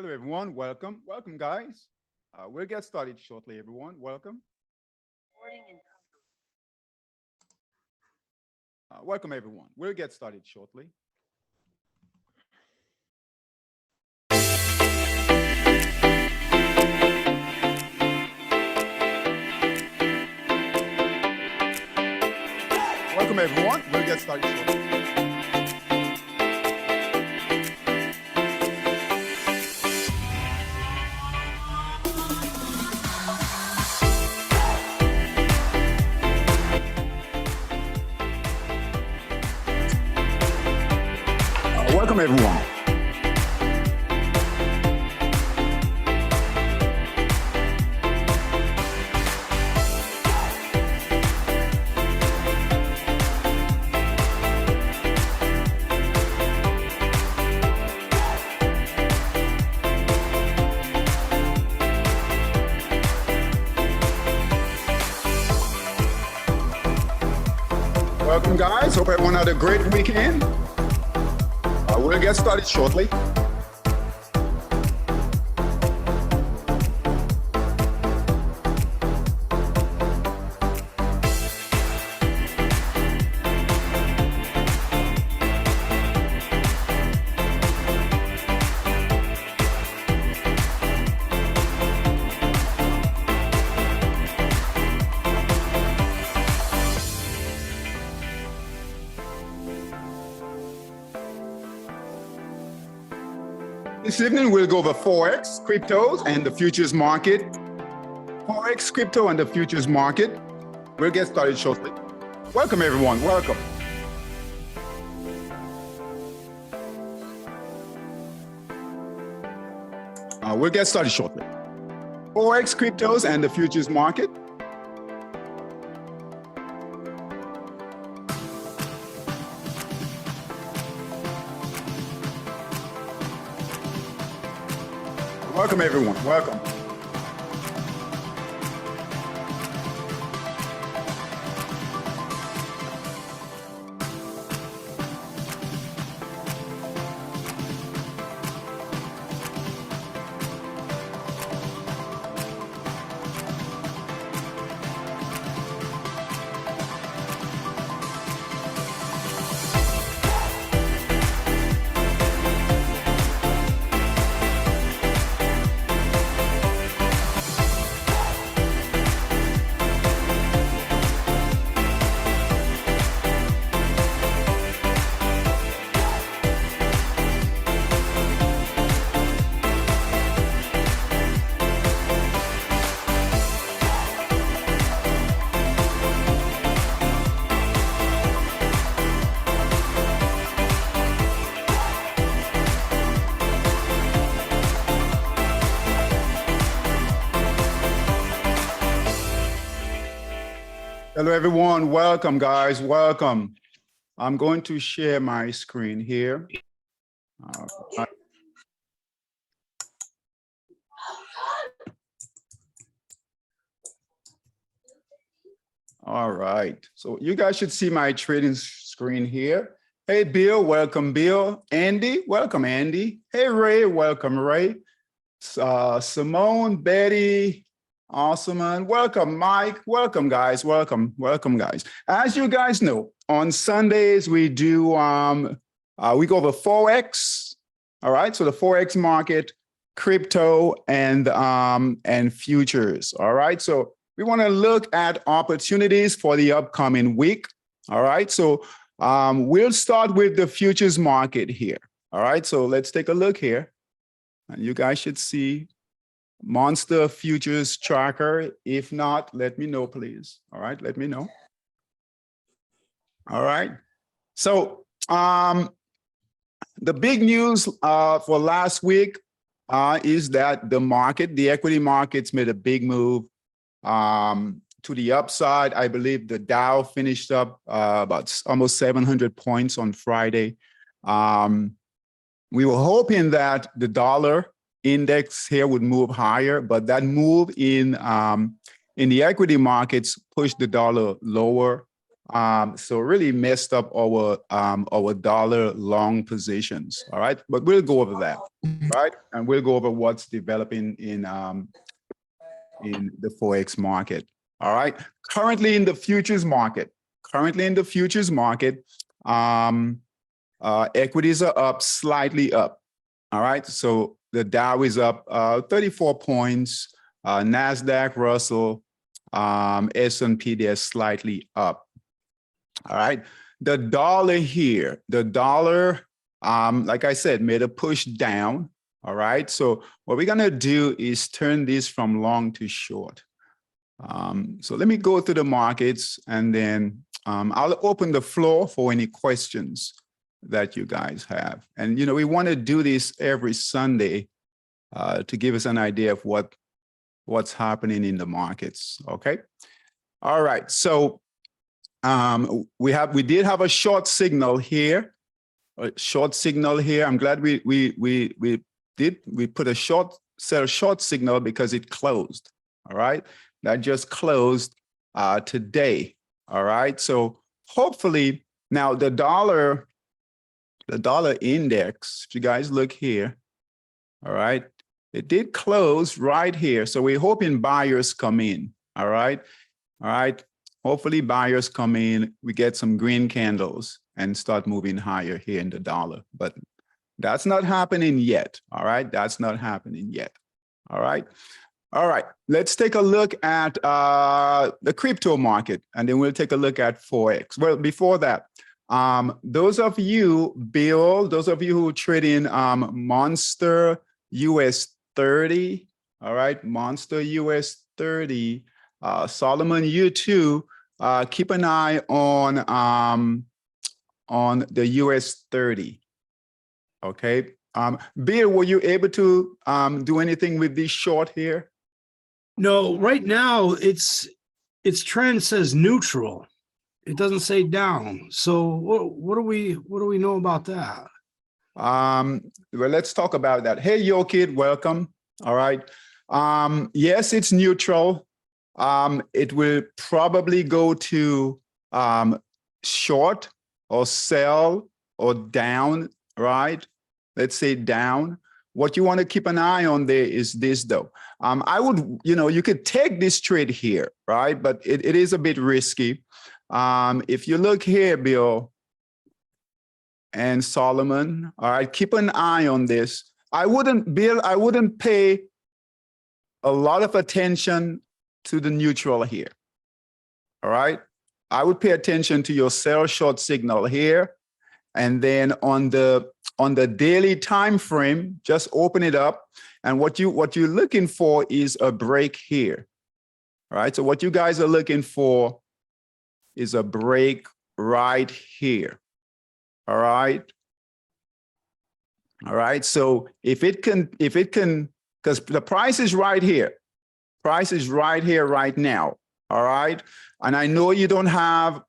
Hello, everyone. Welcome. Welcome, guys. We'll get started shortly, everyone. Welcome. Welcome, everyone. We'll get started shortly. Welcome, everyone. We'll get started shortly. Welcome, everyone. Welcome, guys. Hope everyone had a great weekend. We'll get started shortly. This evening, we'll go over Forex, cryptos, and the futures market. Forex, crypto, and the futures market. We'll get started shortly. Welcome, everyone. Welcome. We'll get started shortly. Forex, cryptos, and the futures market. Welcome, everyone. Welcome. Hello, everyone. Welcome, guys. Welcome. I'm going to share my screen here. All right. So you guys should see my trading screen here. Hey, Bill. Welcome, Bill. Andy. Welcome, Andy. Hey, Ray. Welcome, Ray. Simone, Betty. Awesome, and welcome, Mike. Welcome, guys. Welcome, guys. As you guys know, on Sundays we do we go over Forex. All right, so the Forex market, crypto, and futures. All right, so we want to look at opportunities for the upcoming week. All right, so we'll start with the futures market here. All right, so let's take a look here, and you guys should see Monster Futures Tracker. If not, let me know, please. All right, let me know. All right. So the big news for last week is that the equity markets made a big move to the upside. I believe the Dow finished up about almost 700 points on Friday. We were hoping that the dollar index here would move higher, but that move in the equity markets pushed the dollar lower. So really messed up our dollar long positions. All right, but we'll go over that, right? And we'll go over what's developing in the Forex market. All right, currently in the futures market, equities are up, slightly up. All right, so the Dow is up 34 points. NASDAQ, Russell, S&P, they're slightly up. All right, the dollar here, like I said, made a push down. All right, so what we're gonna do is turn this from long to short. So let me go through the markets, and then I'll open the floor for any questions that you guys have. And we want to do this every Sunday to give us an idea of what's happening in the markets. Okay. All right. So we did have a short signal here. I'm glad we put a short signal because it closed. All right. That just closed today. All right. So hopefully now the dollar index, if you guys look here, all right, it did close right here. So we're hoping buyers come in. All right. All right. Hopefully buyers come in, we get some green candles and start moving higher here in the dollar. But that's not happening yet. All right. That's not happening yet. All right. All right. Let's take a look at the crypto market, and then we'll take a look at Forex. Well, before that, those of you who trade in Monster US 30, all right, Monster US 30, Solomon, you too, keep an eye on the US 30, okay? Bill, were you able to do anything with this short here? No, right now its trend says neutral. It doesn't say down. So what do we know about that? Well, let's talk about that. Hey, yo kid, welcome. All right. Yes, it's neutral. It will probably go to short or sell or down, right? Let's say down. What you want to keep an eye on there is this though. I would, you could take this trade here, right? But it is a bit risky. If you look here, Bill and Solomon, all right, keep an eye on this. I wouldn't pay a lot of attention to the neutral here. All right. I would pay attention to your sell short signal here. And then on the daily time frame, just open it up. And what you're looking for is a break here. All right. So what you guys are looking for is a break right here. All right. All right. So if it can, because the price is right here. Price is right here right now. All right. And I know you don't have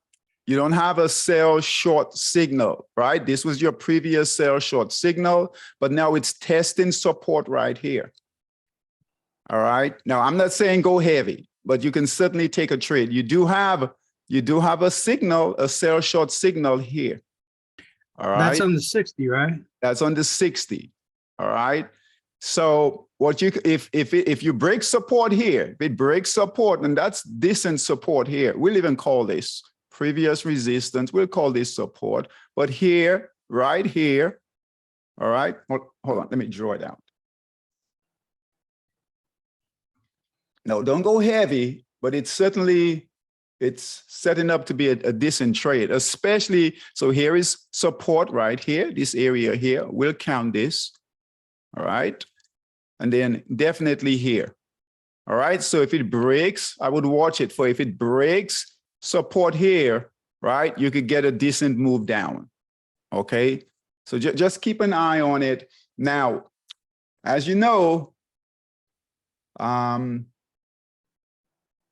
a sell short signal, right? This was your previous sell short signal, but now it's testing support right here. All right. Now I'm not saying go heavy, but you can certainly take a trade. You do have a signal, a sell short signal here. All right. That's on the 60, right? That's on the 60. All right. So if you break support here, if it breaks support, and that's decent support here, we'll even call this previous resistance. We'll call this support. But here, right here, all right. Hold on. Let me draw it out. No, don't go heavy, but it's setting up to be a decent trade, especially. So here is support right here, this area here. We'll count this. All right. And then definitely here. All right. So if it breaks, I would watch it for if it breaks support here, right? You could get a decent move down. Okay. So just keep an eye on it. Now, as you know,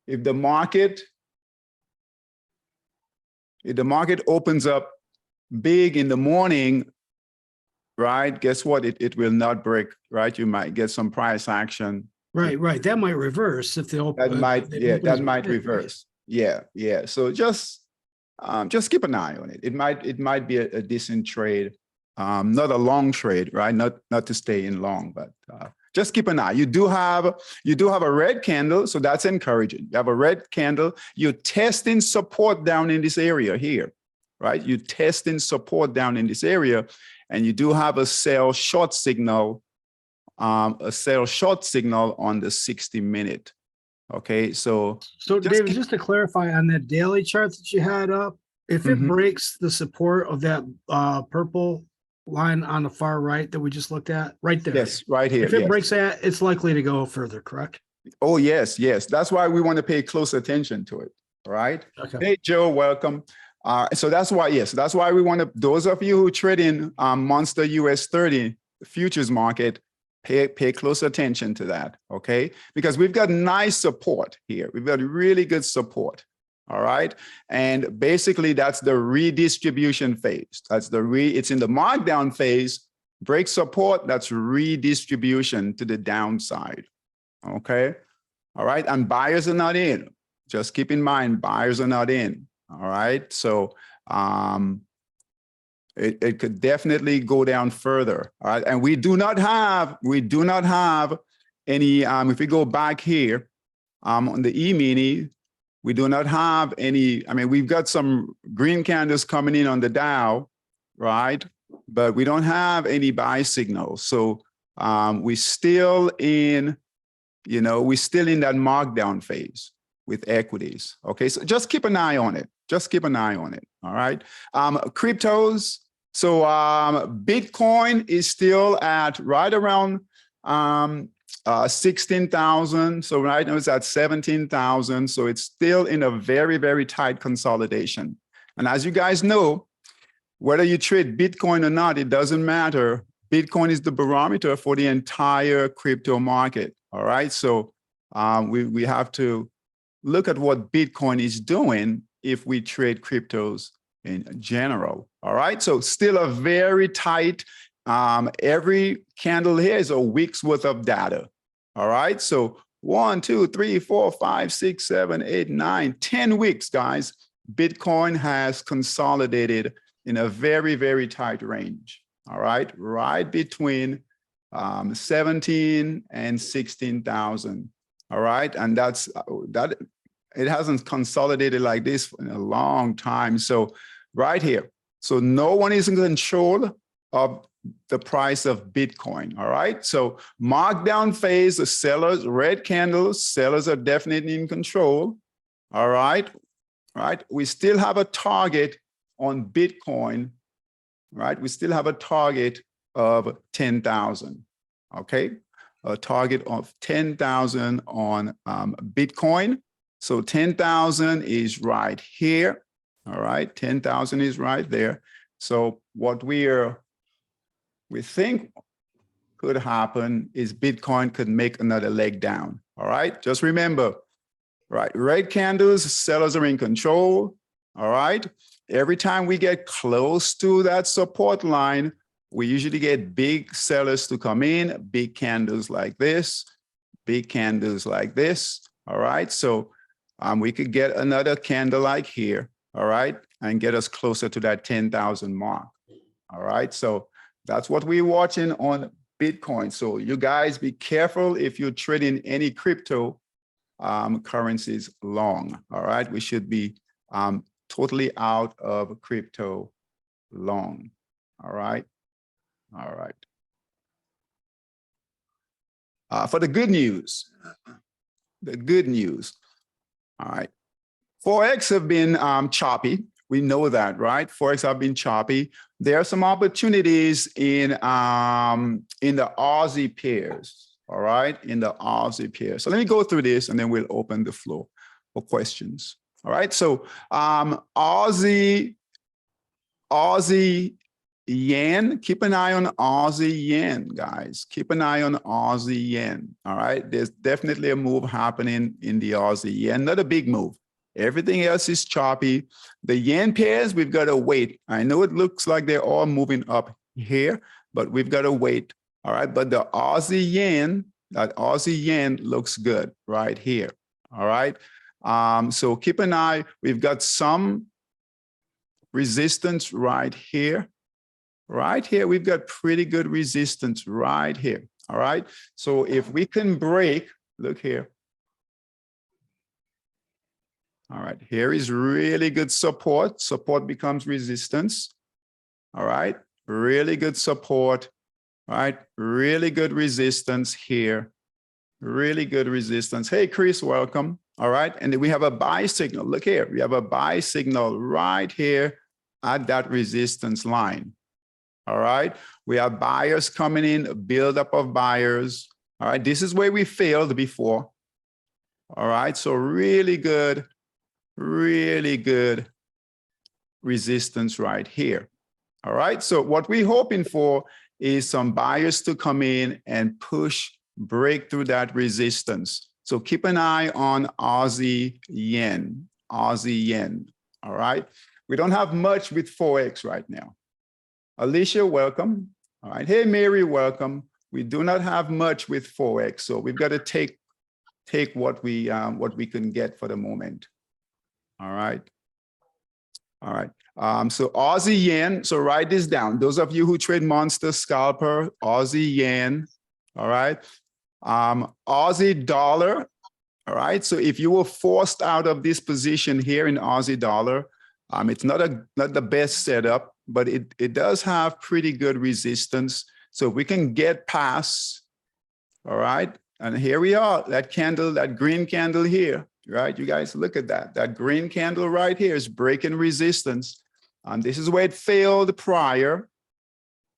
if the market opens up big in the morning, right? Guess what? It will not break, right? You might get some price action. Right. That might reverse if they open. That might reverse. Yeah. So just just keep an eye on it. It might be a decent trade, not a long trade, right? Not to stay in long, but just keep an eye. You do have a red candle, so that's encouraging. You have a red candle. You're testing support down in this area here, right? You're testing support down in this area, and you do have a sell short signal, on the 60-minute. Okay, so David, just to clarify on that daily chart that you had up, if it breaks the support of that purple line on the far right that we just looked at, right there. Yes, right here. If it breaks that, it's likely to go further, correct? Oh, yes. That's why we want to pay close attention to it. All right. Okay. Hey, Joe, welcome. So that's why we want to, those of you who trade in Monster US 30 futures market, pay close attention to that. Okay. Because we've got nice support here. We've got really good support. All right. And basically that's the redistribution phase. It's in the markdown phase, break support, that's redistribution to the downside. Okay. All right. And buyers are not in. Just keep in mind, buyers are not in. All right. So it could definitely go down further. All right. And we do not have any, if we go back here on the E-mini, we do not have any, I mean, we've got some green candles coming in on the Dow, right? But we don't have any buy signals. So we're still in, we're still in that markdown phase with equities. Okay, so just keep an eye on it. Just keep an eye on it. All right. Cryptos. So Bitcoin is still at right around 16,000. So right now it's at 17,000. So it's still in a very, very tight consolidation. And as you guys know, whether you trade Bitcoin or not, it doesn't matter. Bitcoin is the barometer for the entire crypto market. All right. So we have to look at what Bitcoin is doing if we trade cryptos in general. All right. So still a very tight, every candle here is a week's worth of data. All right. So 1, 2, 3, 4, 5, 6, 7, 8, 9, 10 weeks, guys. Bitcoin has consolidated in a very, very tight range. All right. Right between 17 and 16,000. All right. And that it hasn't consolidated like this in a long time. So right here. So no one is in control of the price of Bitcoin. All right. So markdown phase, the sellers, red candles, sellers are definitely in control. All right. All right. We still have a target on Bitcoin. Right. We still have a target of 10,000. Okay. A target of 10,000 on Bitcoin. So 10,000 is right here. All right. 10,000 is right there. So what we think could happen is Bitcoin could make another leg down. All right. Just remember, right? Red candles, sellers are in control. All right. Every time we get close to that support line, we usually get big sellers to come in, big candles like this, big candles like this. All right. So we could get another candle like here. All right. And get us closer to that 10,000 mark. All right. So that's what we're watching on Bitcoin. So you guys be careful if you're trading any crypto currencies long. All right. We should be totally out of crypto long. All right. All right. For the good news, all right. Forex have been choppy. We know that, right? Forex have been choppy. There are some opportunities in the Aussie pairs. All right, in the Aussie pairs. So let me go through this, and then we'll open the floor for questions. All right. So Aussie yen. Keep an eye on Aussie yen, guys. Keep an eye on Aussie yen. All right. There's definitely a move happening in the Aussie yen. Not a big move. Everything else is choppy. The yen pairs, we've got to wait. I know it looks like they're all moving up here, but we've got to wait. All right. But the Aussie yen, that Aussie yen looks good right here. All right. So keep an eye. We've got some resistance right here. Right here, we've got pretty good resistance right here. All right. So if we can break, look here. All right, here is really good support. Support becomes resistance. All right, really good support. All right, really good resistance here. Really good resistance. Hey, Chris, welcome. All right, and then we have a buy signal. Look here, we have a buy signal right here at that resistance line. All right, we have buyers coming in, a buildup of buyers. All right, this is where we failed before. All right, so really good resistance right here. All right, so what we're hoping for is some buyers to come in and break through that resistance. So keep an eye on Aussie yen. All right, we don't have much with Forex right now. Alicia, welcome. All right, hey Mary, welcome. We do not have much with Forex, so we've got to take what we can get for the moment. All right. All right. So Aussie yen. So write this down. Those of you who trade Monster Scalper, Aussie yen. All right. Aussie dollar. All right. So if you were forced out of this position here in Aussie dollar, it's not the best setup, but it does have pretty good resistance. So we can get past. All right. And here we are. That candle, that green candle here. Right, you guys look at that. That green candle right here is breaking resistance. This is where it failed prior.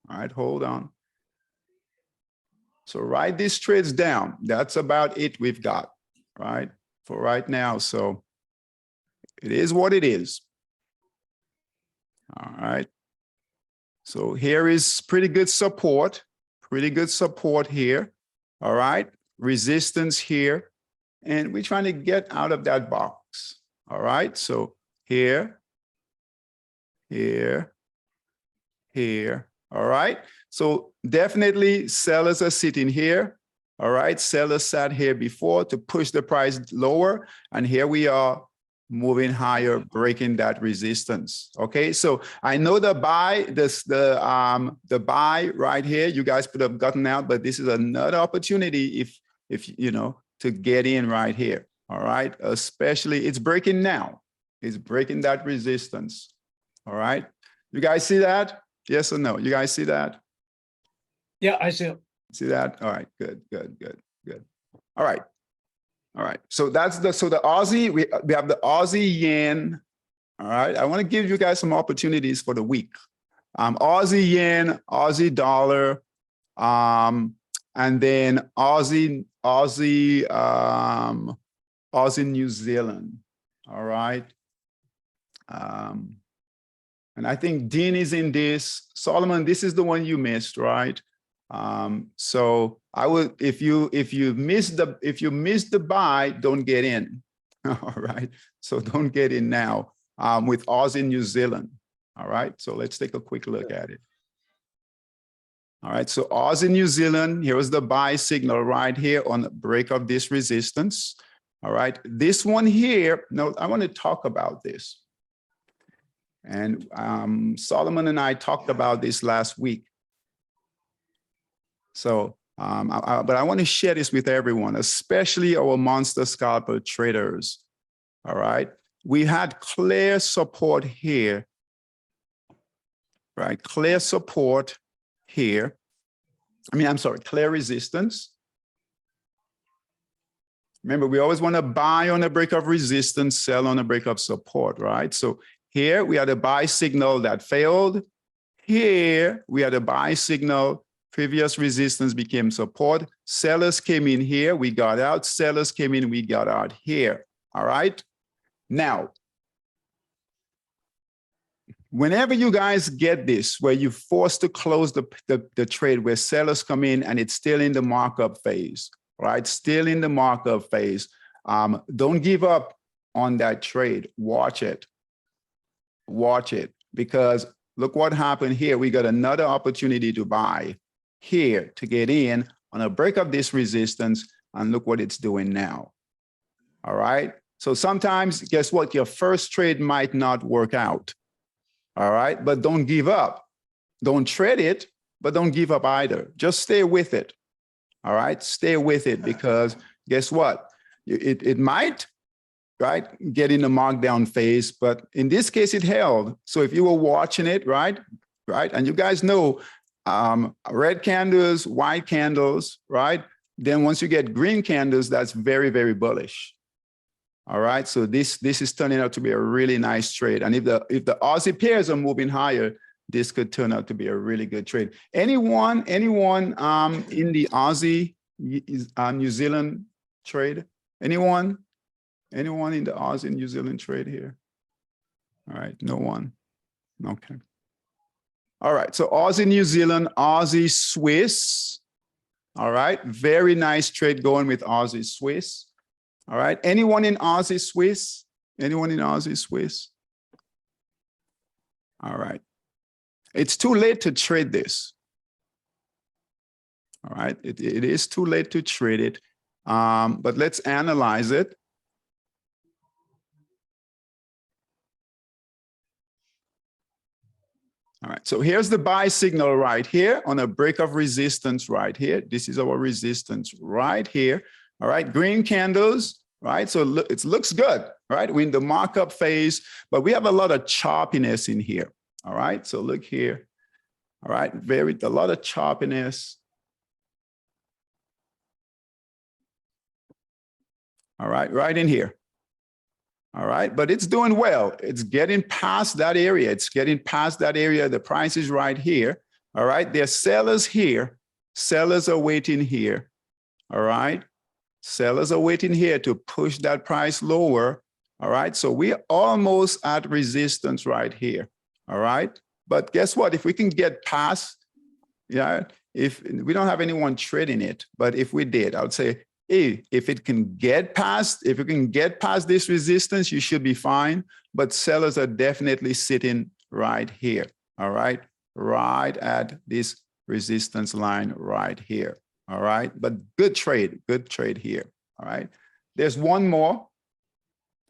All right, hold on. So write these trades down. That's about it we've got, right, for right now. So it is what it is. All right. So here is pretty good support here. All right, resistance here. And we're trying to get out of that box. All right, so here. All right, so definitely sellers are sitting here. All right, sellers sat here before to push the price lower. And here we are moving higher, breaking that resistance. Okay, so I know the buy, the buy right here, you guys could have gotten out, but this is another opportunity if you know, to get in right here. All right, especially it's breaking now. It's breaking that resistance. All right, you guys see that? Yes or no? You guys see that? Yeah, I see it. See that? All right, good. All right. So that's the Aussie, we have the Aussie yen. All right, I want to give you guys some opportunities for the week. Aussie yen, Aussie dollar, and then Aussie New Zealand. All right. And I think Dean is in this. Solomon, this is the one you missed, right? So I would, if you missed the buy, don't get in. All right. So don't get in now with Aussie New Zealand. All right. So let's take a quick look at it. All right, so Aussie New Zealand, here was the buy signal right here on the break of this resistance. All right, this one here, no, I want to talk about this. And Solomon and I talked about this last week. So, but I want to share this with everyone, especially our Monster Scalper traders. All right, we had clear support here, right? Clear support here. I'm sorry, clear resistance. Remember, we always want to buy on a break of resistance, sell on a break of support, right? So here we had a buy signal that failed. Here we had a buy signal, previous resistance became support. Sellers came in here, we got out. Sellers came in, we got out here, all right? Now, whenever you guys get this, where you're forced to close the trade, where sellers come in and it's still in the markup phase, right? Still in the markup phase. Don't give up on that trade. Watch it. Watch it. Because look what happened here. We got another opportunity to buy here to get in on a break of this resistance. And look what it's doing now. All right. So sometimes, guess what? Your first trade might not work out. All right, but don't give up. Don't trade it, but don't give up either. Just stay with it. All right, stay with it, because guess what? It might, right, get in the markdown phase, but in this case, it held. So if you were watching it, right, and you guys know red candles, white candles, right? Then once you get green candles, that's very, very bullish. All right, so this is turning out to be a really nice trade. And if the Aussie pairs are moving higher, this could turn out to be a really good trade. Anyone in the Aussie New Zealand trade? Anyone in the Aussie New Zealand trade here? All right, no one. Okay. All right, so Aussie New Zealand, Aussie Swiss. All right, very nice trade going with Aussie Swiss. All right, anyone in Aussie Swiss? Anyone in Aussie Swiss? All right. It's too late to trade this. All right, it is too late to trade it, but let's analyze it. All right, so here's the buy signal right here on a break of resistance right here. This is our resistance right here. All right, green candles, right? So look, it looks good, right? We're in the markup phase, but we have a lot of choppiness in here. All right, so look here. All right, a lot of choppiness. All right, right in here. All right, but it's doing well. It's getting past that area. It's getting past that area. The price is right here. All right, there's sellers here. Sellers are waiting here. All right, sellers are waiting here to push that price lower. All right, so we're almost at resistance right here. All right, but guess what? If we can get past, yeah, if we don't have anyone trading it, but if we did, I would say, hey, if it can get past, if you can get past this resistance, you should be fine. But sellers are definitely sitting right here. All right, right at this resistance line right here. All right, but good trade here. All right, there's one more,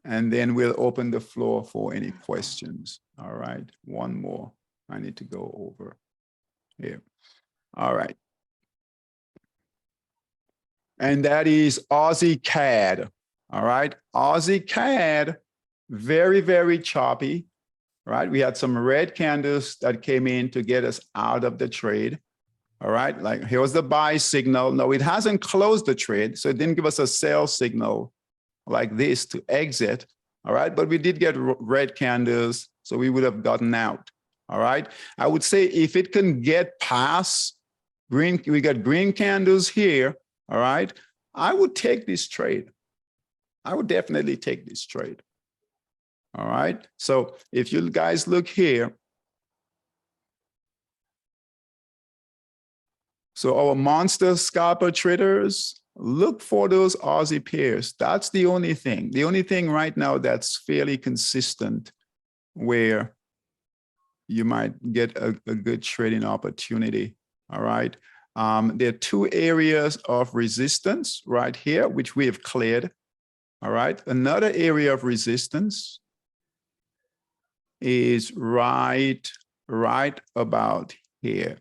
and then we'll open the floor for any questions. All right, one more. I need to go over here. All right. And that is Aussie CAD. All right, Aussie CAD, very, very choppy. Right, we had some red candles that came in to get us out of the trade. All right, like here was the buy signal. No, it hasn't closed the trade, so it didn't give us a sell signal like this to exit. All right, but we did get red candles, so we would have gotten out. All right, I would say if it can get past green, we got green candles here. All right, I would take this trade. I would definitely take this trade. All right, so if you guys look here, so our monster scalper traders, look for those Aussie pairs. That's the only thing. The only thing right now that's fairly consistent where you might get a good trading opportunity. All right. There are two areas of resistance right here, which we have cleared. All right. Another area of resistance is right about here.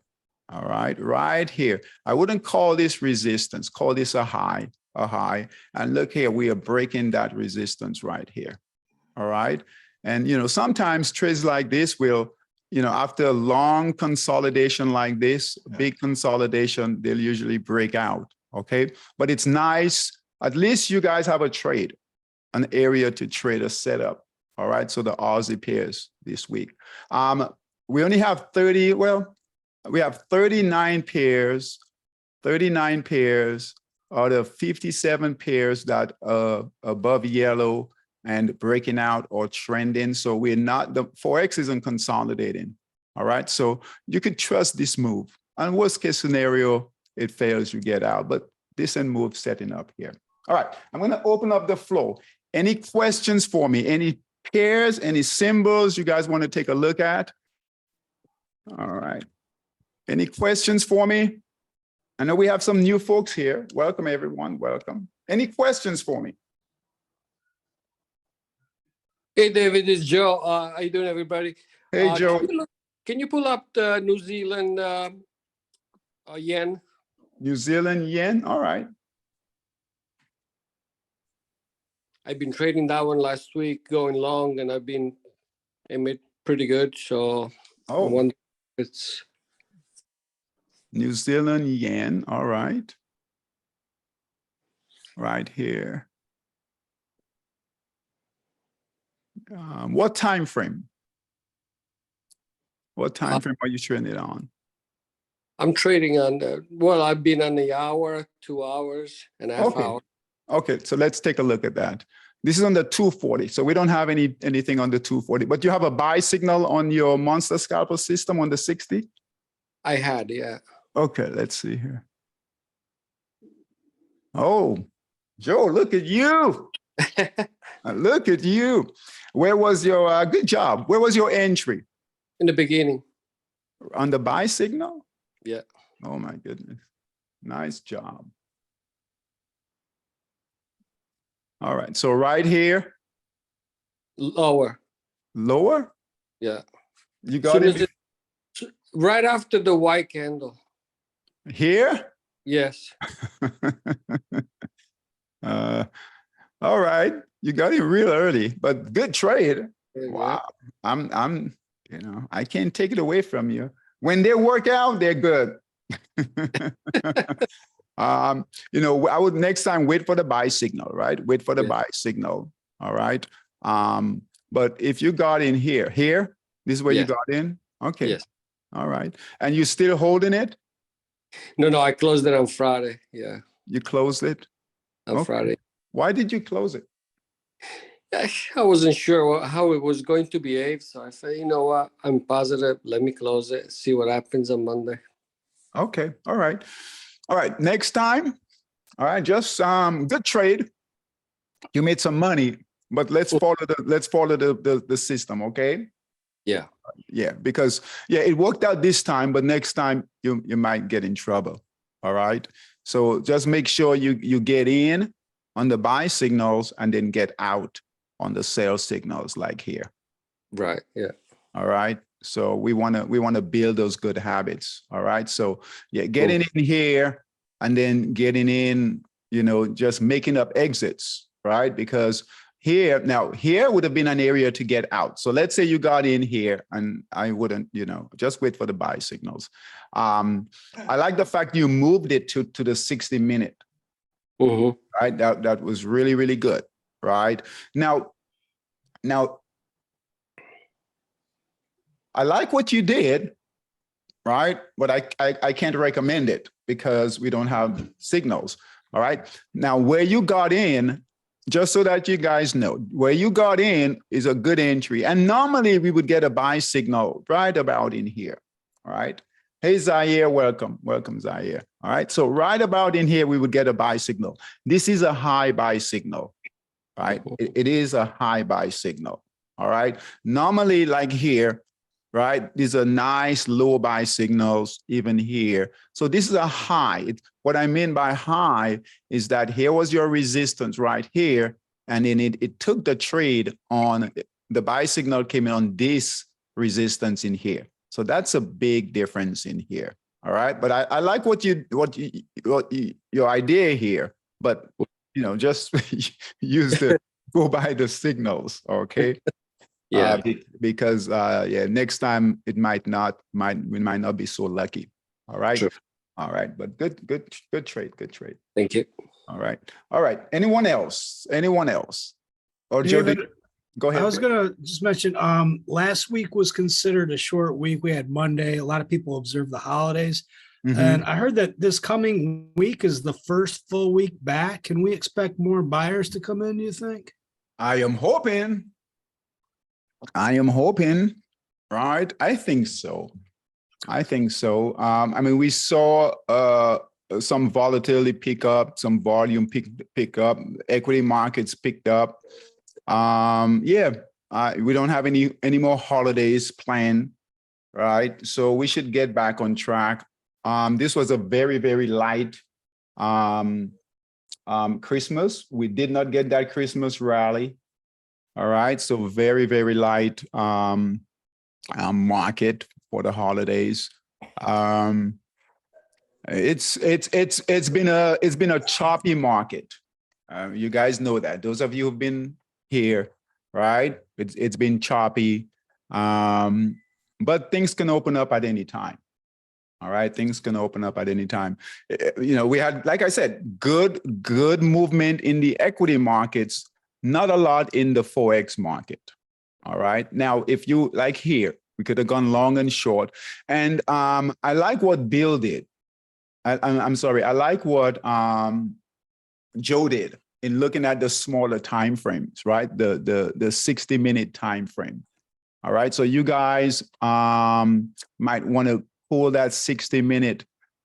All right, right here. I wouldn't call this resistance, call this a high. And look here, we are breaking that resistance right here. All right. And, you know, sometimes trades like this will, you know, after a long consolidation like this, big consolidation, they'll usually break out. Okay. But it's nice. At least you guys have a trade, an area to trade, a setup. All right. So the Aussie pairs this week. We only have 30, well, we have 39 pairs out of 57 pairs that are above yellow and breaking out or trending. So we're not, the Forex isn't consolidating. All right. So you could trust this move. And worst case scenario, it fails, you get out. But decent move setting up here. All right. I'm going to open up the floor. Any questions for me? Any pairs, any symbols you guys want to take a look at? All right. Any questions for me? I know we have some new folks here. Welcome, everyone. Welcome. Any questions for me? Hey, David, it's Joe. How you doing, everybody? Hey, Joe. Can you pull up the New Zealand yen? New Zealand yen. All right. I've been trading that one last week, going long, and I made pretty good. So Oh, it's New Zealand yen. All right. Right here. What time frame? What time frame are you trading it on? I'm trading on I've been on the hour, 2 hours, and a half hour. Okay, so let's take a look at that. This is on the 240, so we don't have anything on the 240, but you have a buy signal on your monster scalper system on the 60? I had, yeah. Okay, let's see here. Oh, Joe, look at you. Look at you. Where was your, good job. Where was your entry? In the beginning. On the buy signal? Yeah. Oh my goodness. Nice job. All right, so right here. Lower. Lower? Yeah. You got it? Right after the white candle. Here? Yes. All right, you got it real early, but good trade. Wow, I'm, I can't take it away from you. When they work out, they're good. I would next time wait for the buy signal, right? Wait for the buy signal. All right. But if you got in here, this is where you got in. Okay. Yes. All right. And you still holding it? No, I closed it on Friday. Yeah. You closed it on Friday. Why did you close it? I wasn't sure how it was going to behave. So I said, you know what? I'm positive. Let me close it. See what happens on Monday. Okay. All right. All right. Next time. All right. Just good trade. You made some money, but let's follow the system. Okay. Yeah. Yeah. Because it worked out this time, but next time you might get in trouble. All right. So just make sure you get in on the buy signals and then get out on the sell signals like here. Right. Yeah. All right. So we want to build those good habits. All right. So getting in here and then getting in, just making up exits, right? Because here would have been an area to get out. So let's say you got in here and I wouldn't, just wait for the buy signals. I like the fact you moved it to the 60-minute. Right. That was really, really good. Right. Now, I like what you did, right? But I can't recommend it because we don't have signals. All right. Now, where you got in, just so that you guys know, where you got in is a good entry. And normally we would get a buy signal right about in here. All right. Hey, Zaire, welcome. Welcome, Zaire. All right. So right about in here, we would get a buy signal. This is a high buy signal, right? It is a high buy signal. All right. Normally, like here, right? These are nice low buy signals, even here. So this is a high. What I mean by high is that here was your resistance right here. And then it took the trade on the buy signal came in on this resistance in here. So that's a big difference in here. All right. But I like your idea here, but just go by the signals. Okay. Yeah. Because next time we might not be so lucky. All right. Sure. All right. But good trade. Good trade. Thank you. All right. All right. Anyone else? Or David, Joe, go ahead. I was gonna just mention, last week was considered a short week. We had Monday. A lot of people observed the holidays. And I heard that this coming week is the first full week back. Can we expect more buyers to come in, you think? I am hoping, right? I think so. I mean, we saw some volatility pick up, some volume pick up, equity markets picked up. We don't have any more holidays planned, right? So we should get back on track. This was a very, very light Christmas. We did not get that Christmas rally. All right, so very, very light. market for the holidays. It's been a choppy market. You guys know that. Those of you who've been here, right? It's been choppy, but things can open up at any time. All right, things can open up at any time. You know, we had, like I said, good movement in the equity markets, not a lot in the Forex market. All right. Now, if you like here, we could have gone long and short. And I like what Bill did. I'm sorry. I like what Joe did in looking at the smaller time frames, right? The 60-minute time frame. All right. So you guys might want to pull that 60-minute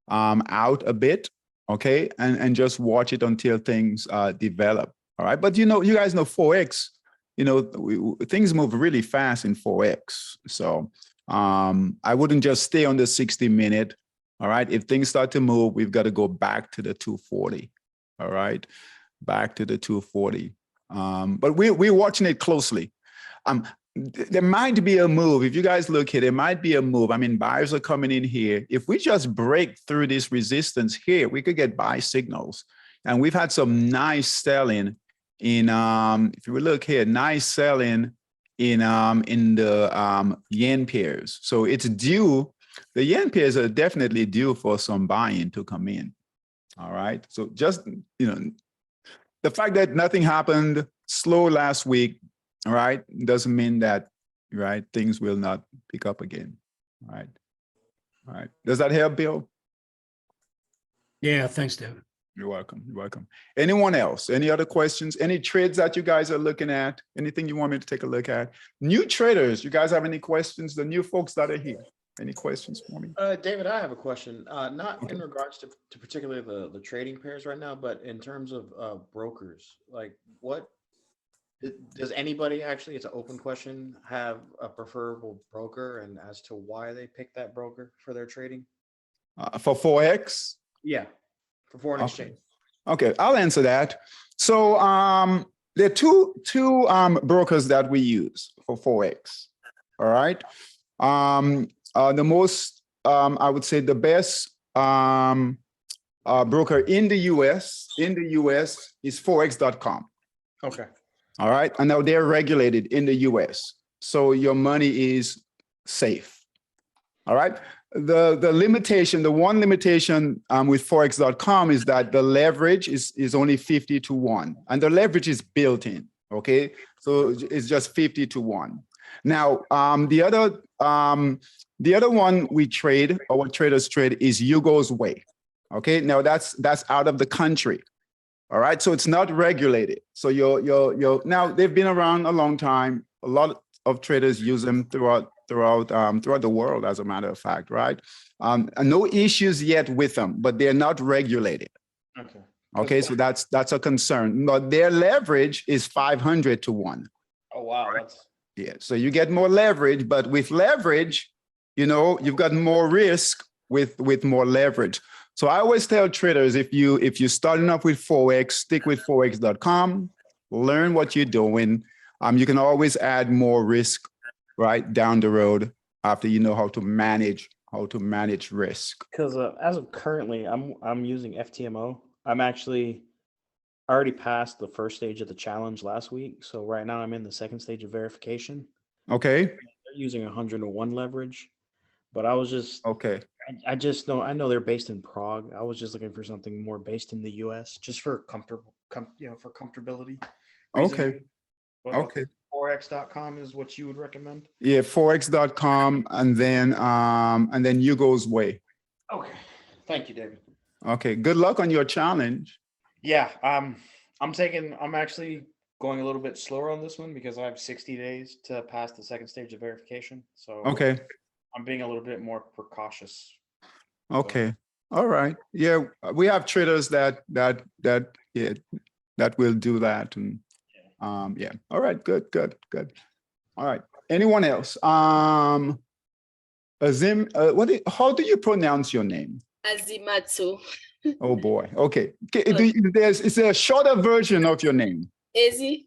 out a bit, okay, and just watch it until things develop. All right. But you know, you guys know Forex. You know, things move really fast in Forex. So I wouldn't just stay on the 60-minute. All right. If things start to move, we've got to go back to the 240. All right. Back to the 240. But we're watching it closely. There might be a move. If you guys look here, there might be a move. I mean, buyers are coming in here. If we just break through this resistance here, we could get buy signals. And we've had some nice selling in if you look here, nice selling in the yen pairs. So it's due. The yen pairs are definitely due for some buying to come in. All right. So just, you know, the fact that nothing happened, slow last week, all right, doesn't mean that, right, things will not pick up again. All right. All right. Does that help, Bill? Yeah, thanks, David. You're welcome. You're welcome. Anyone else? Any other questions? Any trades that you guys are looking at? Anything you want me to take a look at? New traders, you guys have any questions? The new folks that are here, any questions for me? David, I have a question. Not in regards to particularly the trading pairs right now, but in terms of brokers. Like, what does anybody actually? It's an open question. Have a preferable broker, and as to why they pick that broker for their trading? For Forex? Yeah. For foreign Okay. exchange. Okay, I'll answer that. So there are two brokers that we use for Forex. All right. The most, I would say, the best broker in the US is Forex.com. Okay. All right. And now they're regulated in the US. So your money is safe. All right. The limitation, the one limitation with Forex.com is that the leverage is only 50 to 1. And the leverage is built in. Okay. So it's just 50 to 1. Now, the other one we trade, or what traders trade, is Hugo's Way. Okay. Now that's out of the country. All right. So it's not regulated. So now they've been around a long time. A lot of traders use them throughout the world, as a matter of fact, right? And no issues yet with them, but they're not regulated. Okay. Okay, so that's a concern. But their leverage is 500 to 1. Oh wow, that's Yeah, so you get more leverage, but with leverage, you know, you've got more risk with more leverage. So I always tell traders, if you're starting off with Forex, stick with Forex.com, learn what you're doing. You can always add more risk right down the road after you know how to manage risk. because as of currently, I'm using FTMO. I already passed the first stage of the challenge last week, so right now I'm in the second stage of verification. Okay. They're using 101 leverage, but I was just Okay. I just know, I know they're based in Prague. I was just looking for something more based in the US, just for for comfortability. Okay. But Okay. Forex.com is what you would recommend? Yeah, Forex.com and then Hugo's Way. Okay. Thank you, David. Okay. Good luck on your challenge. Yeah, I'm actually going a little bit slower on this one because I have 60 days to pass the second stage of verification. So Okay. I'm being a little bit more precautious. Okay. All right. Yeah, we have traders that will do that. And yeah. All right. Good. All right. Anyone else? Azim, how do you pronounce your name? Azimatsu. Oh boy. Okay. Is there a shorter version of your name? Ezi.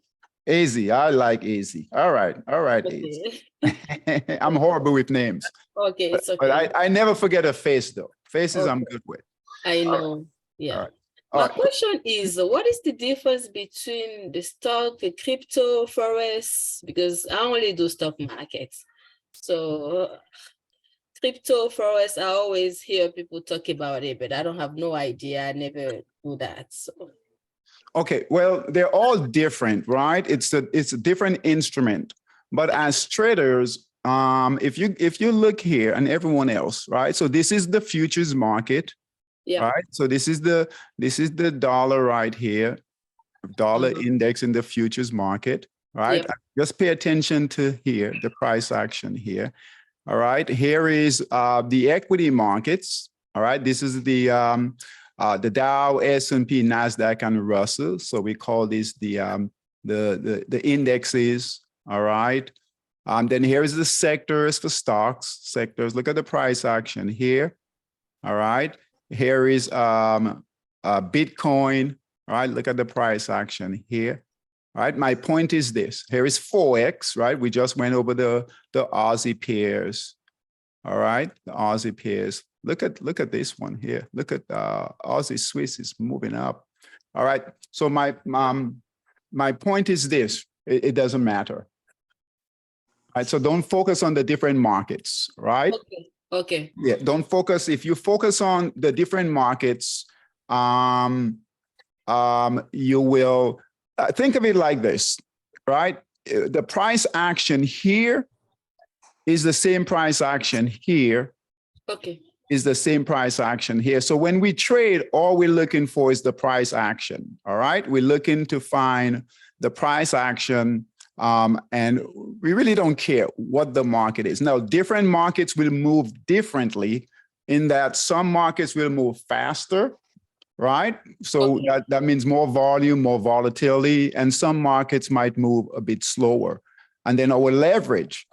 Easy. I like easy. All right. All right. Easy. Okay. I'm horrible with names. Okay, it's But okay. I never forget a face though. Faces I'm Okay. good with. I All right. know. Yeah. All right. All My right. question is, what is the difference between the stock, the crypto, Forex? Because I only do stock markets. So crypto, Forex, I always hear people talk about it, but I don't have no idea. I never do that. So Okay, well, they're all different, right? It's a different instrument. But as traders, if you look here and everyone else, right? So this is the futures market, yeah. right? So this is the dollar right here, dollar index in the futures market, right? Yep. Just pay attention to here, the price action here. All right, here is the equity markets. All right, this is the Dow, S&P, Nasdaq, and Russell. So we call this the indexes. All right. Then here is the sectors for stocks. Sectors. Look at the price action here. All right. Here is Bitcoin. All right. Look at the price action here. All right. My point is this. Here is Forex. Right. We just went over the Aussie pairs. All right. The Aussie pairs. Look at this one here. Look at Aussie Swiss is moving up. All right. So my point is this. It doesn't matter. All right. So don't focus on the different markets. Right. Okay. Okay. Yeah. Don't focus. If you focus on the different markets, you will think of it like this. Right. The price action here is the same price action here. Okay. Is the same price action here. So when we trade, all we're looking for is the price action. All right. We're looking to find the price action. And we really don't care what the market is. Now, different markets will move differently in that some markets will move faster, right? So Okay. that means more volume, more volatility, and some markets might move a bit slower. And then our leverage,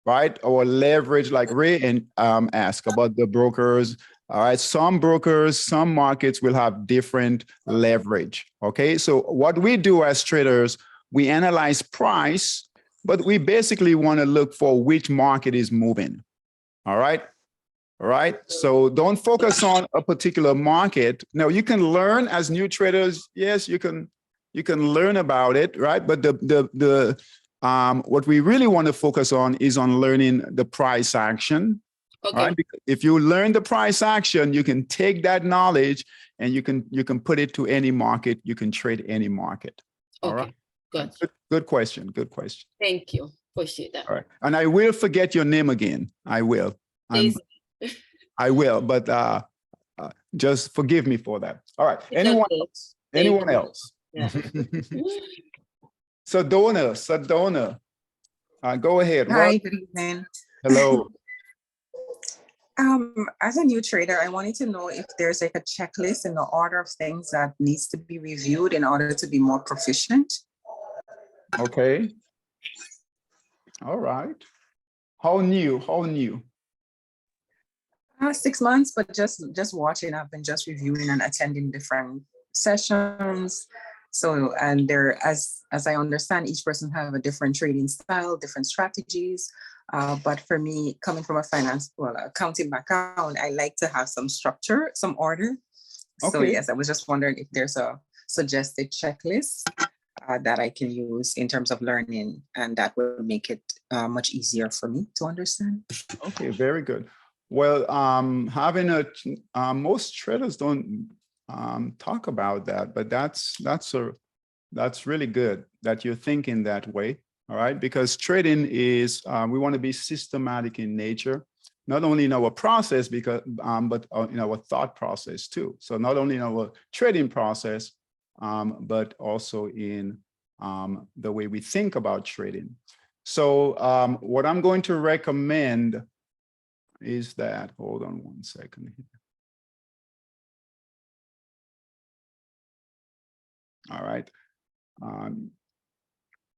right? Our leverage, like Ray asked about the brokers. All right, some brokers, some markets will have different leverage. Okay, so what we do as traders, we analyze price, but we basically want to look for which market is moving. All right. All right. So don't focus on a particular market. Now you can learn as new traders. Yes, you can learn about it, right? But what we really want to focus on is on learning the price action. Okay. Right? Because if you learn the price action, you can take that knowledge and you can put it to any market. You can trade any market. All Okay. right. Good. Good question. Good question. Thank you. Appreciate that. All right. And I will forget your name again. I will. Please. I will, but just forgive me for that. All right. It's Anyone okay. else? Thank Anyone you. else? Yeah. Sadona. Go ahead. Hi, good evening. Hello. As a new trader, I wanted to know if there's like a checklist in the order of things that needs to be reviewed in order to be more proficient. Okay. All right. How new? 6 months, but just watching. I've been just reviewing and attending different sessions. So, and there, as I understand, each person have a different trading style, different strategies. But for me, coming from a accounting background, I like to have some structure, some order. So Okay. yes, I was just wondering if there's a suggested checklist that I can use in terms of learning, and that will make it much easier for me to understand. Okay, very good. Well, most traders don't talk about that, but that's really good that you're thinking that way. All right, because trading is we want to be systematic in nature, not only in our process but in our thought process too. So not only in our trading process, but also in the way we think about trading. So what I'm going to recommend is that, hold on one second here. All right.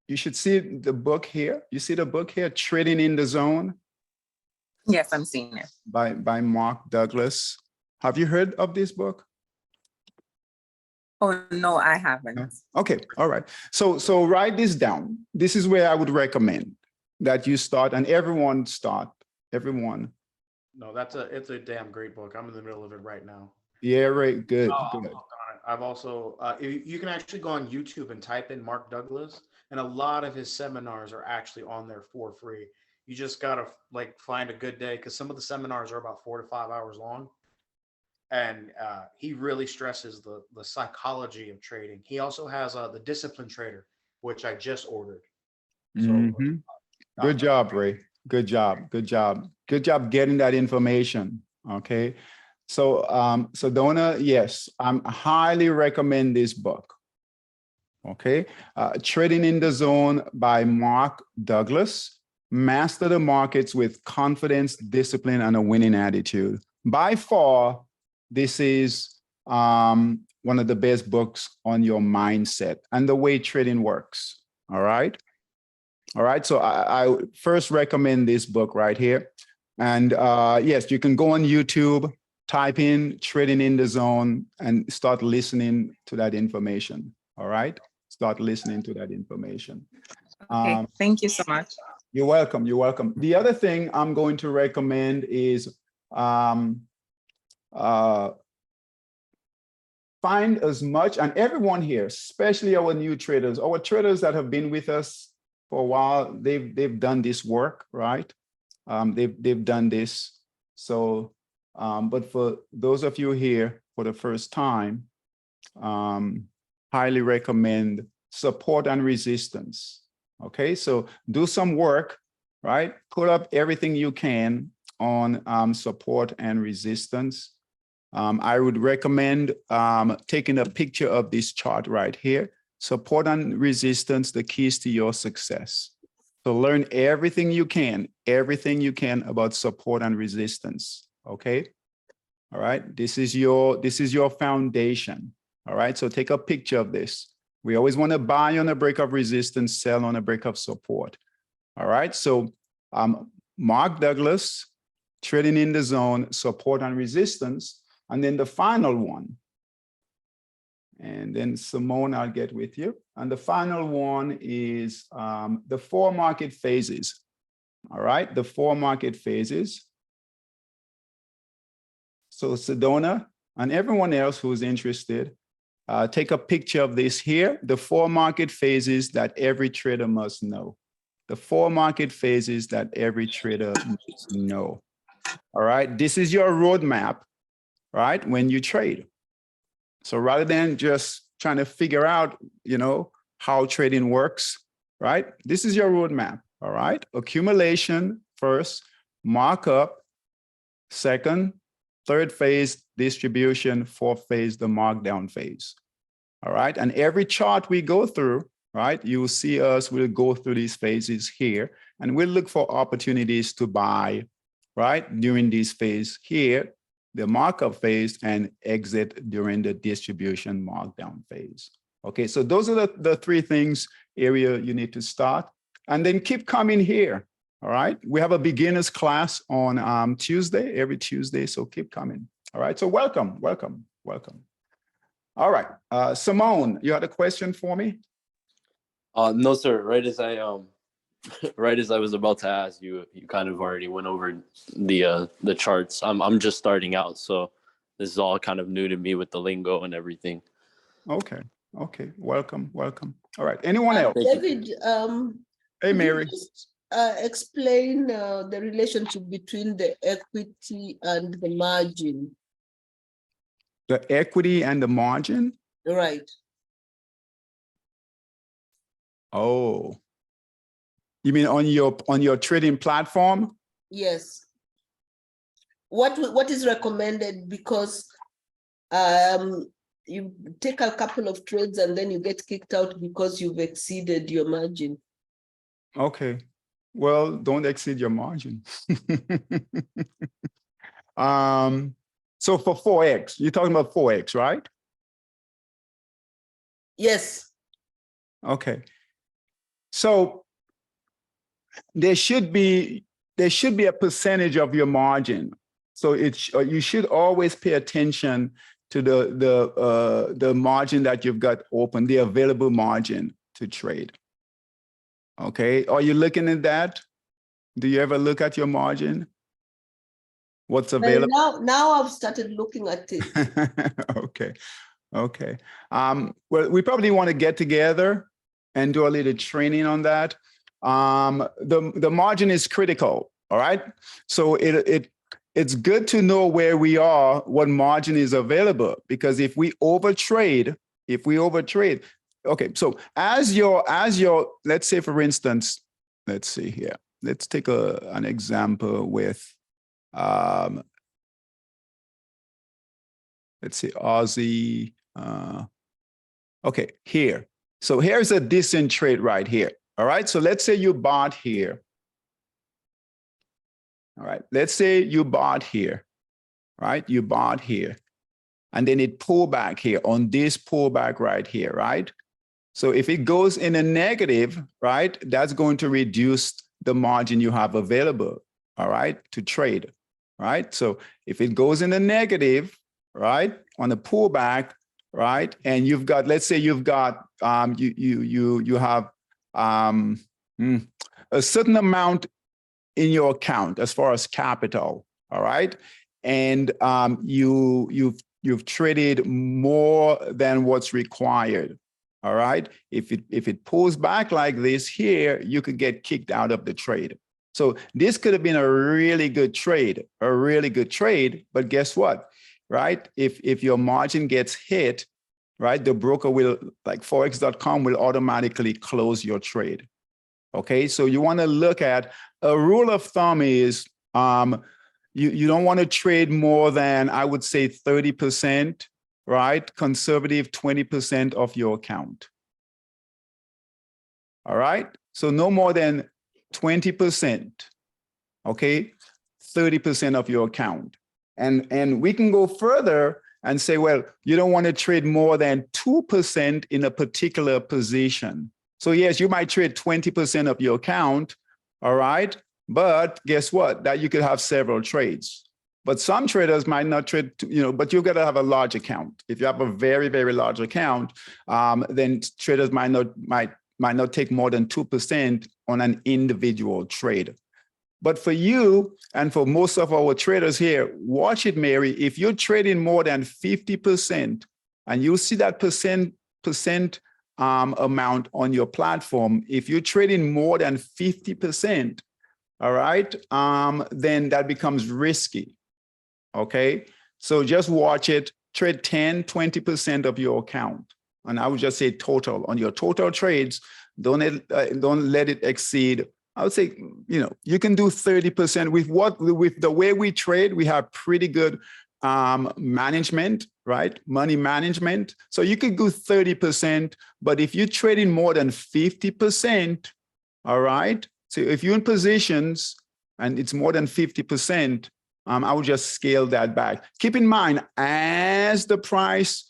You should see the book here. You see the book here, Trading in the Zone? Yes, I'm seeing it. By Mark Douglas. Have you heard of this book? Oh, no, I haven't. No? Okay, all right. So write this down. This is where I would recommend that you start, and everyone start. Everyone. No, it's a damn great book. I'm in the middle of it right now. Yeah, right. Good. Oh, I'm Good. hooked on it. I've also, you can actually go on YouTube and type in Mark Douglas, and a lot of his seminars are actually on there for free. You just gotta like find a good day because some of the seminars are about 4 to 5 hours long, and he really stresses the psychology of trading. He also has the Discipline Trader, which I just ordered. So Mhm. Good job, Ray. Good job. Good job. Good job getting that information. Okay. So Donna, yes, I highly recommend this book. Okay. Trading in the Zone by Mark Douglas. Master the markets with confidence, discipline, and a winning attitude. By far, this is one of the best books on your mindset and the way trading works. All right. All right. So I first recommend this book right here. And yes, you can go on YouTube, type in Trading in the Zone, and start listening to that information. All right. Start listening to that information. Okay, thank you so much. You're welcome. You're welcome. The other thing I'm going to recommend is find as much, and everyone here, especially our new traders, our traders that have been with us for a while, they've done this work, right? They've done this. So, but for those of you here for the first time, highly recommend Support and Resistance. Okay, so do some work, right? Put up everything you can on support and resistance. I would recommend taking a picture of this chart right here. Support and resistance, the keys to your success. So learn everything you can about support and resistance. Okay. All right. This is your foundation. All right. So take a picture of this. We always want to buy on a break of resistance, sell on a break of support. All right. So Mark Douglas, Trading in the Zone, Support and Resistance. And then the final one. And then Simone, I'll get with you. And the final one is the 4 market phases. All right. The 4 market phases. So Sedona and everyone else who's interested, take a picture of this here, the 4 market phases that every trader must know. The 4 market phases that every trader must know. All right, this is your roadmap, right, when you trade. So rather than just trying to figure out, how trading works, right, this is your roadmap, all right? Accumulation first, markup second, third phase, distribution, fourth phase, the markdown phase. All right. And every chart we go through, right, you will see we'll go through these phases here and we'll look for opportunities to buy, right, during this phase here, the markup phase, and exit during the distribution markdown phase. Okay. So those are the 3 things area you need to start, and then keep coming here. All right. We have a beginners class on Tuesday, every Tuesday. So keep coming. All right. So welcome. All right. Simone, you had a question for me? No, sir. Right as I was about to ask you, you kind of already went over the charts. I'm just starting out, so this is all kind of new to me with the lingo and everything. Okay. Welcome. All right. Anyone else? David, Hey, Mary. Explain the relationship between the equity and the margin. The equity and the margin? Right. Oh, you mean on your trading platform? Yes. What is recommended, because you take a couple of trades and then you get kicked out because you've exceeded your margin. Okay. Well, don't exceed your margin. So for Forex, you're talking about Forex, right? Yes. Okay. So there should be a percentage of your margin. So you should always pay attention to the margin that you've got open, the available margin to trade. Okay, are you looking at that? Do you ever look at your margin? What's Well, available? now I've started looking at it. Okay, okay. Well, we probably want to get together and do a little training on that. The margin is critical, all right? So it's good to know where we are, what margin is available, because if we overtrade, okay, so as your, let's say for instance, let's see here, let's take an example with, let's see, Aussie, okay, here. So here's a decent trade right here, all right? So let's say you bought here. All right, let's say you bought here, right? You bought here, and then it pulled back here on this pullback right here, right? So if it goes in a negative, right, that's going to reduce the margin you have available, all right, to trade, right? So if it goes in a negative, right, on a pullback, right, and you've got, let's say you've got, you have a certain amount in your account as far as capital, all right, and you've traded more than what's required, all right. If it pulls back like this here, you could get kicked out of the trade. So this could have been a really good trade, but guess what, right? If your margin gets hit, right, the broker will, like Forex.com, will automatically close your trade. Okay, so you want to look at, a rule of thumb is you don't want to trade more than, I would say, 30%, right? Conservative 20% of your account. All right, so no more than 20%, okay? 30% of your account. And we can go further and say, well, you don't want to trade more than 2% in a particular position. So yes, you might trade 20% of your account, all right? But guess what? That you could have several trades. But some traders might not trade, but you've got to have a large account. If you have a very, very large account, then traders might not take more than 2% on an individual trade. But for you and for most of our traders here, watch it, Mary. If you're trading more than 50%, and you see that percent amount on your platform, if you're trading more than 50%, all right, then that becomes risky, okay? So just watch it, trade 10, 20% of your account. And I would just say total, on your total trades, don't let it exceed, I would say, you can do 30%. With the way we trade, we have pretty good management, right? Money management. So you could go 30%, but if you're trading more than 50%, all right? So if you're in positions and it's more than 50%, I would just scale that back. Keep in mind, as the price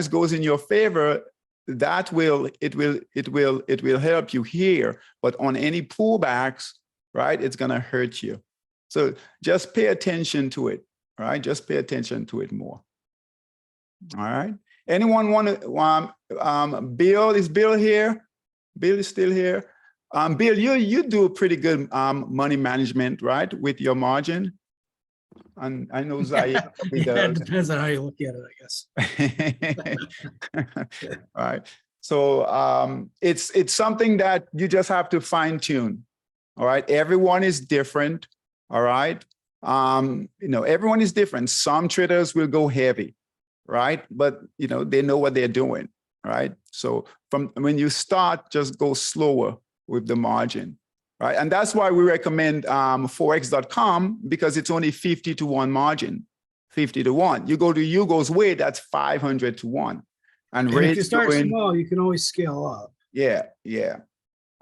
goes in your favor, it will help you here. But on any pullbacks, right, it's gonna hurt you. So just pay attention to it, all right? Just pay attention to it more. All right. Anyone want to, Bill, is Bill here? Bill is still here. Bill, you do pretty good money management, right, with your margin. And I know Zaya. Yeah, it depends on how you look at it, I guess. All right. So it's something that you just have to fine tune. All right. Everyone is different. All right. Everyone is different. Some traders will go heavy, right? But they know what they're doing, right? So from when you start, just go slower with the margin, right? And that's why we recommend Forex.com, because it's only 50 to 1 margin, 50 to 1. You go to Hugo's way, that's 500 to 1. And if you start small, you can always scale up. Yeah, yeah.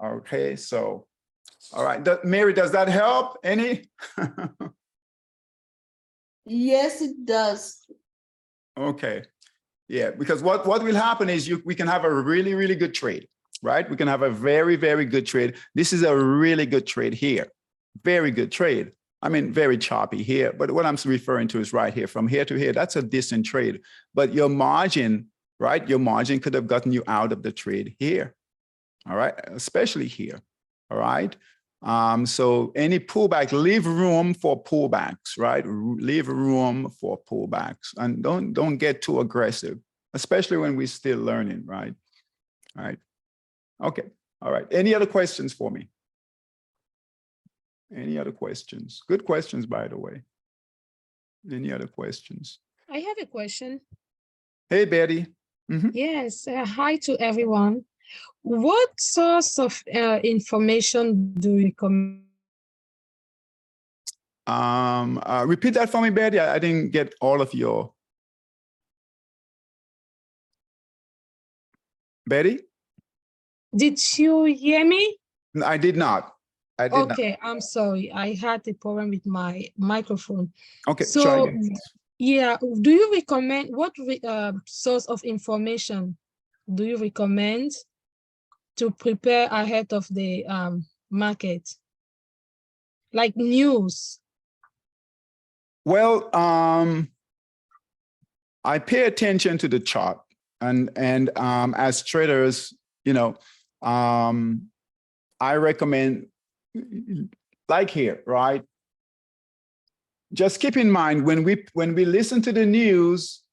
Okay, so, all right. Mary, does that help any? Yes, it does. Okay, yeah, because what will happen is we can have a really, really good trade, right? We can have a very, very good trade. This is a really good trade here, very good trade. I mean, very choppy here, but what I'm referring to is right here, from here to here, that's a decent trade. But your margin, right? Your margin could have gotten you out of the trade here, all right? Especially here, all right? So any pullback, leave room for pullbacks, right? Leave room for pullbacks, and don't get too aggressive, especially when we're still learning, right? All right, okay, all right. Any other questions for me? Any other questions? Good questions, by the way. Any other questions? I have a question. Hey, Betty. Mhm. Yes, hi to everyone. What source of information do you recommend? Repeat that for me, Betty. I didn't get all of your. Betty? Did you hear me? I did not. I did not. Okay, I'm sorry. I had a problem with my microphone. Okay, try So, again. yeah, do you recommend what source of information do you recommend to prepare ahead of the market? Like news? Well, I pay attention to the chart, and as traders, you know, I recommend, like here, right? Just keep in mind when we listen to the news,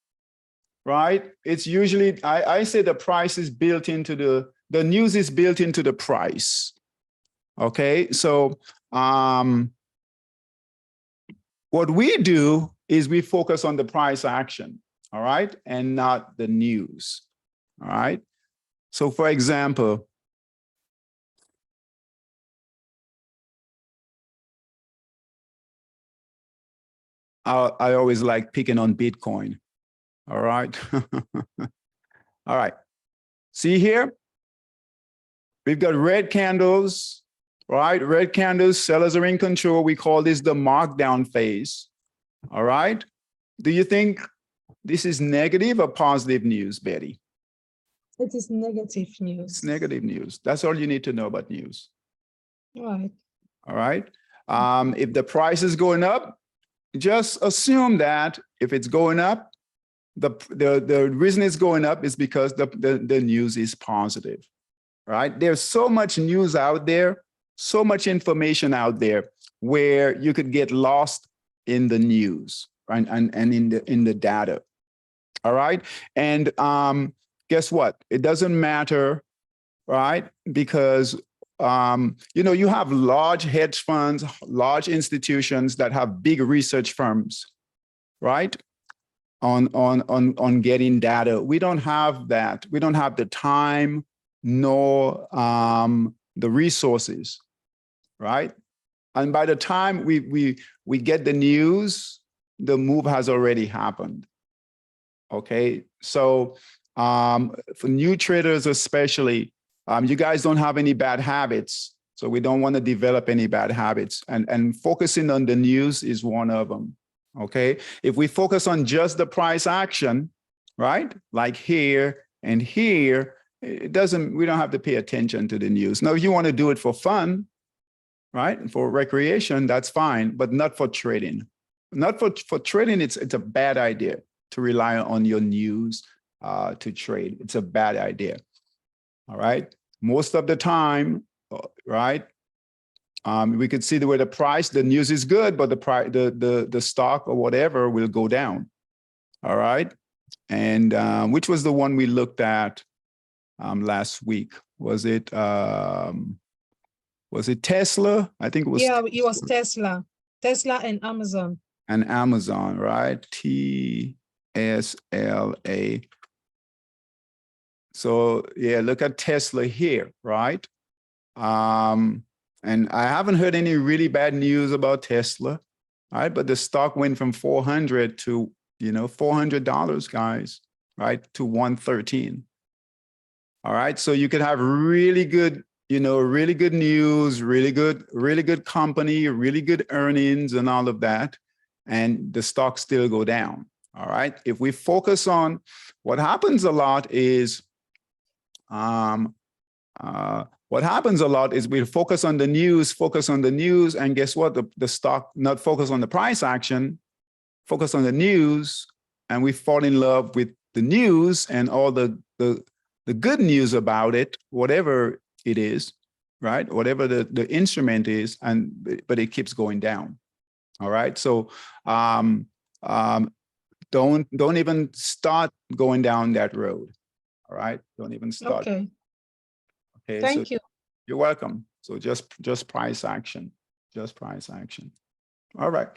right? It's usually I say the price is built into the news is built into the price. Okay, so what we do is we focus on the price action, all right, and not the news, all right? So for example, I always like picking on Bitcoin, all right? All right, see here, we've got red candles, right? Red candles, sellers are in control. We call this the markdown phase, all right? Do you think this is negative or positive news, Betty? It is negative news. It's negative news. That's all you need to know about news. Right. All right. If the price is going up, just assume that if it's going up, the reason it's going up is because the news is positive. Right? There's so much news out there, so much information out there where you could get lost in the news, right? And in the data. All right. And guess what? It doesn't matter, right? Because you know, you have large hedge funds, large institutions that have big research firms, right? On getting data. We don't have that. We don't have the time nor the resources, right? And by the time we get the news, the move has already happened. Okay, so for new traders especially, you guys don't have any bad habits, so we don't want to develop any bad habits. And focusing on the news is one of them. Okay, if we focus on just the price action, right, like here and here, it doesn't. We don't have to pay attention to the news. Now, if you want to do it for fun, right, for recreation, that's fine, but not for trading. Not for trading. It's a bad idea to rely on your news to trade. It's a bad idea. All right. Most of the time, right? We could see where the price, the news is good, but the stock or whatever will go down. All right. And which was the one we looked at last week? Was it Tesla? I think it was. Yeah, it was Tesla and Amazon. And Amazon, right? TSLA. So yeah, look at Tesla here, right? And I haven't heard any really bad news about Tesla, right? But the stock went from 400 to, $400, guys, right? To 113. All right. So you could have really good, really good news, really good company, really good earnings and all of that. And the stock still go down. All right. If we focus on what happens a lot is What happens a lot is we focus on the news, and guess what? The stock not focus on the price action, focus on the news, and we fall in love with the news and all the good news about it, whatever it is, right? Whatever the instrument is, but it keeps going down. All right. So don't even start going down that road. All right. Don't even start. Okay. Okay. Thank so you. You're welcome. So just price action. Just price action. All right.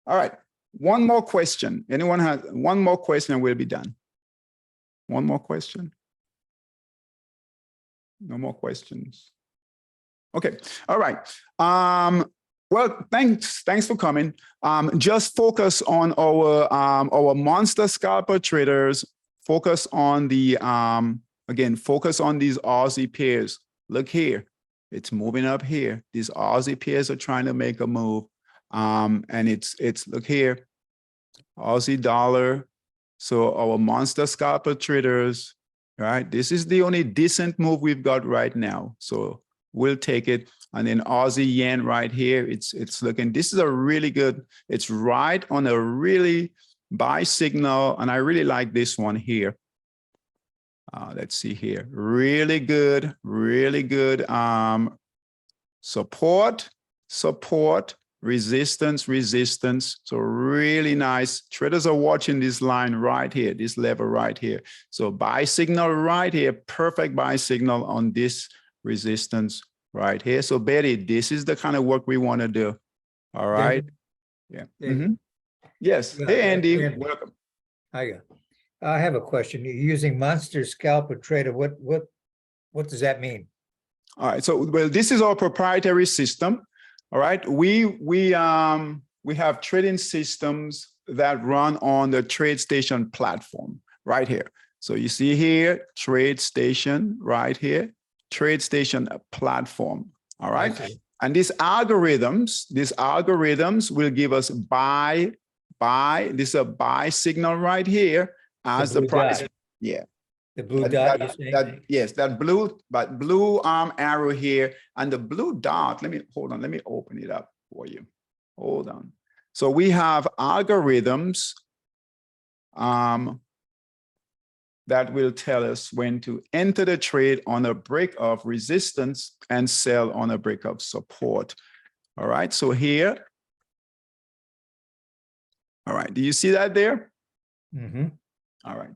All right. One more question. Anyone has one more question and we'll be done. One more question. No more questions. Okay. All right. Well, thanks for coming. Just focus on our monster scalper traders. Focus on the again, focus on these Aussie pairs. Look here, it's moving up here. These Aussie pairs are trying to make a move. And it's look here, Aussie dollar. So our monster scalper traders, right? This is the only decent move we've got right now. So we'll take it. And then Aussie yen right here, it's looking, this is a really good, it's right on a really buy signal. And I really like this one here. Let's see here, really good support, resistance. So really nice. Traders are watching this line right here, this level right here. So buy signal right here, perfect buy signal on this resistance right here. So Betty, this is the kind of work we want to do. All right. Yeah. Yes. Yeah, Hey, Andy, Andy. welcome. Hiya. I have a question. You're using monster scalper trader. What does that mean? All right. So, well, this is our proprietary system. All right. We have trading systems that run on the TradeStation platform right here. So you see here, TradeStation right here, TradeStation platform. All right. And these algorithms will give us buy. This is a buy signal right here as the price. Dot. Yeah. The blue dot, you're saying? Yes, that blue arrow here and the blue dot. Hold on. Let me open it up for you. Hold on. So we have algorithms that will tell us when to enter the trade on a break of resistance and sell on a break of support. All right. So here. All right. Do you see that there? Mm-hmm. All right.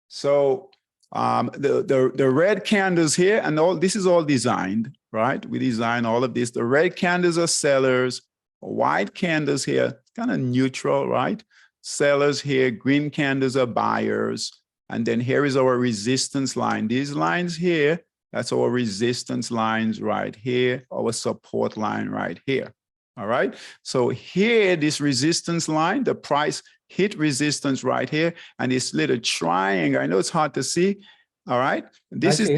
So the red candles here, and all this is all designed, right? We design all of this. The red candles are sellers, white candles here, kind of neutral, right? Sellers here, green candles are buyers. And then here is our resistance line. These lines here, that's our resistance lines right here, our support line right here. All right. So here, this resistance line, the price hit resistance right here, and this little triangle. I know it's hard to see. All right. This is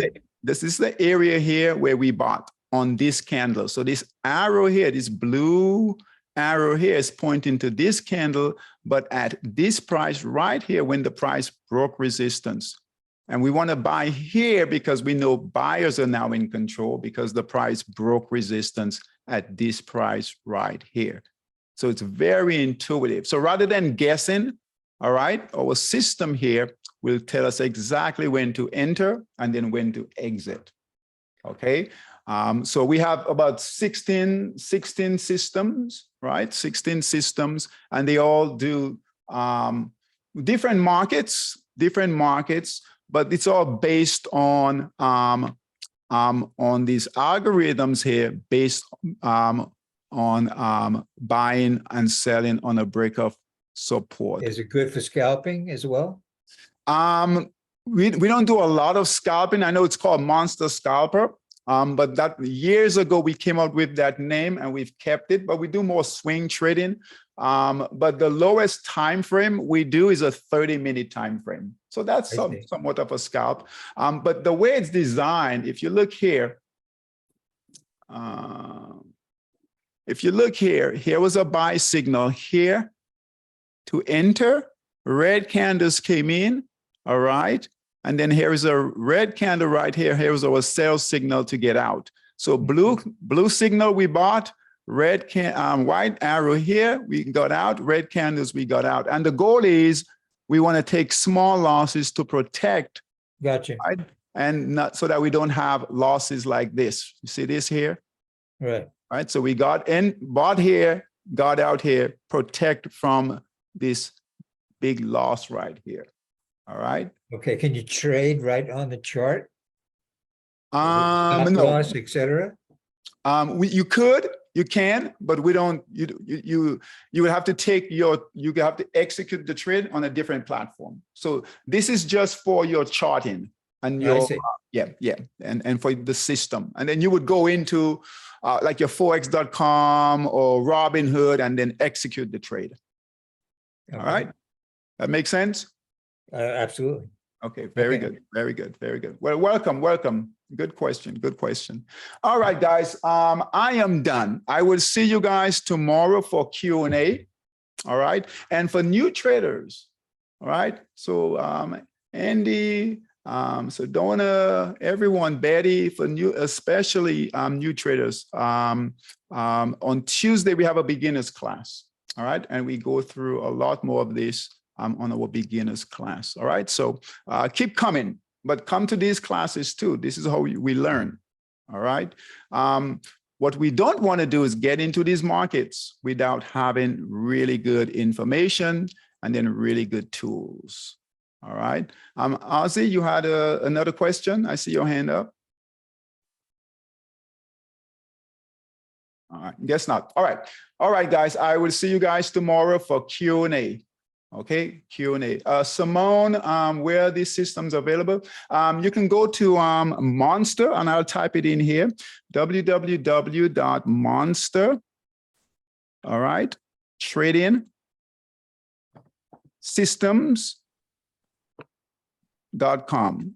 the area here where we bought on this candle. So this arrow here, this blue arrow here is pointing to this candle, but at this price right here when the price broke resistance. And we want to buy here because we know buyers are now in control because the price broke resistance at this price right here. So it's very intuitive. So rather than guessing, all right, our system here will tell us exactly when to enter and then when to exit. Okay. So we have about 16 systems, right? 16 systems, and they all do different markets, but it's all based on these algorithms here, based on buying and selling on a break of support. Is it good for scalping as well? We don't do a lot of scalping. I know it's called Monster Scalper, but that years ago we came up with that name and we've kept it. But we do more swing trading. But the lowest time frame we do is a 30-minute time frame. So that's somewhat of a scalp. But the way it's designed, if you look here, here was a buy signal here to enter. Red candles came in, all right? And then here is a red candle right here. Here's our sales signal to get out. So blue signal we bought, white arrow here, we got out, red candles we got out. And the goal is we want to take small losses to protect. Gotcha. Right? And not so that we don't have losses like this. You see this here? Right. Right. So we got in, bought here, got out here, protect from this big loss right here. All right. Okay, can you trade right on the chart? Stop No. loss, etc. You can, but we don't. You would have to take you have to execute the trade on a different platform. So this is just for your charting and your and for the system. And then you would go into like your Forex.com or Robinhood and then execute the trade. Okay. All right, that makes sense. Absolutely. Okay, very good, very good, very good. Well, welcome. Good question, good question. All right, guys, I am done. I will see you guys tomorrow for Q&A. All right, and for new traders. All right, so Andy, Sedona, everyone, Betty, for new, especially new traders. On Tuesday we have a beginners class. All right, and we go through a lot more of this on our beginners class. All right, so keep coming, but come to these classes too. This is how we learn. All right. What we don't want to do is get into these markets without having really good information and then really good tools. All right. Ozzy, you had another question. I see your hand up. All right, guess not. All right. All right, guys, I will see you guys tomorrow for Q&A. Okay, Q&A. Simone, where are these systems available? You can go to Monster, and I'll type it in here, www.monster, all right, trading systems.com.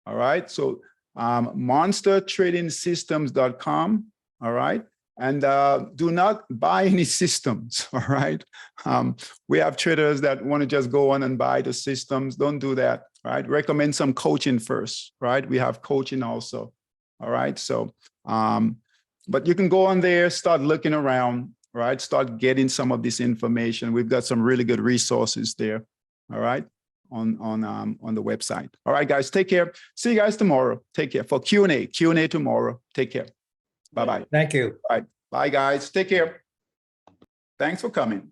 All right, so monstertradingsystems.com, all right? And do not buy any systems, all right? We have traders that want to just go on and buy the systems. Don't do that, right? Recommend some coaching first, right? We have coaching also, all right? So, but you can go on there, start looking around, right? Start getting some of this information. We've got some really good resources there, all right? On the website. All right, guys, take care. See you guys tomorrow. Take care for Q&A tomorrow. Take care. Bye-bye. Thank you. All right. Bye, guys. Take care. Thanks for coming.